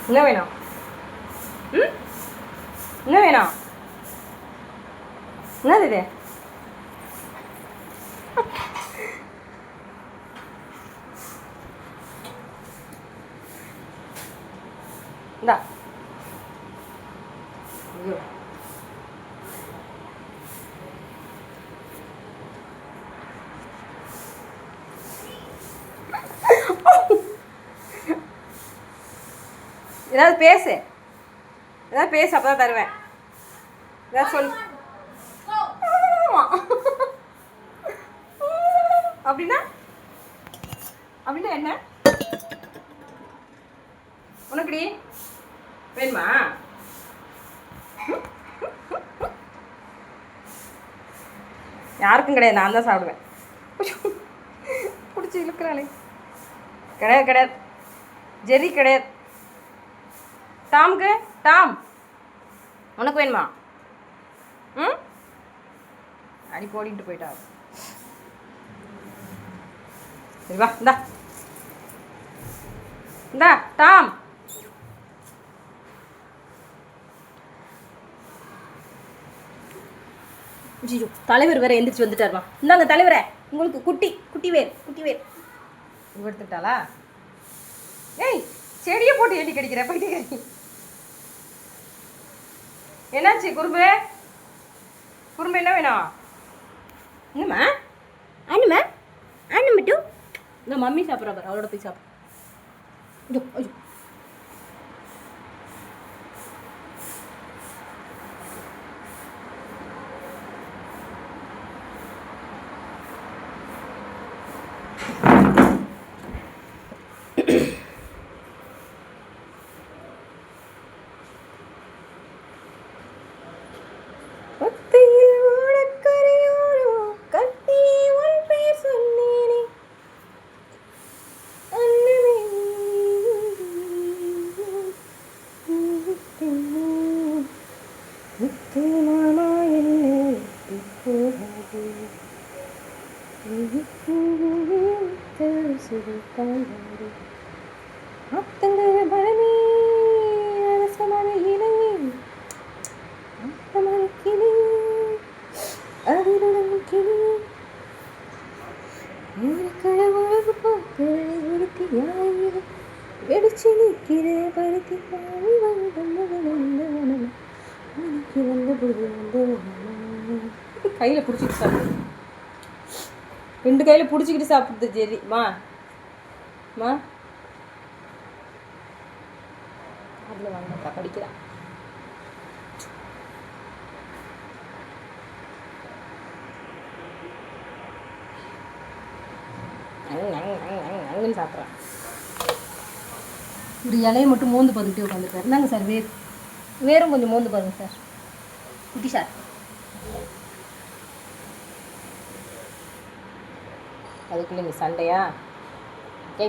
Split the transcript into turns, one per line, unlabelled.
என்ன வேணும்? ம், என்ன வேணும்? என்னது இது? இந்தா. ஐயோ, ஏதாவது பேசு, ஏதாவது பேசு, அப்பதான் தருவேன். ஏதாவது சொல்லு. ஆமா. அப்படின்னா அப்படின்னா என்ன உனக்குடி வேணுமா? யாருக்கும் கிடையாது, நான் தான் சாப்பிடுவேன். பிடிச்சி இழுக்கிறாளே. கிடையாது கிடையாது, ஜெரி கிடையாது. டாமுக்கு டாம் உனக்கு வேணுமா? ம், அடி போடிட்டு போயிட்டா. சரி வா, இந்தா இந்தா டாம். ஜிஜு தலைவர் வேற எந்திரிச்சு வந்துட்டாருமா. இந்தாங்க தலைவரே, உங்களுக்கு குட்டி குட்டி வேர் குட்டி வேர். எடுத்துட்டாளா? ஏய், செடியை போட்டு எட்டி கடிக்கிற போயிட்டு. என்னாச்சு குறும்பு? குறும்பு என்ன வேணும்? என்னம்மா? அண்ணுமா அண்ணு மட்டும் இந்த மம்மி சாப்பிட்றா பாரு, அவளோட போய் சாப்பிடு. ஐயோ ஐயோ, வெடிச்சு நிற்கிற பருத்தி கையில் பிடிச்சிக்கிட்டு சாப்பிடுது, 2 கையில் பிடிச்சிக்கிட்டு சாப்பிடுது ஜெரி. மா மா அதில் வாங்கினக்கா படிக்கிறான். அங்கன்னு சாப்பிட்றான். ஒரு இலையை மட்டும் மோந்து பார்த்துக்கிட்டே உட்காந்துருக்காரு. இந்தாங்க சார் வேர், வேரும் கொஞ்சம் மோந்து பாருங்க சார். குட்டி சார், அதுக்குள்ளே இந்த சண்டையா? ஓகே.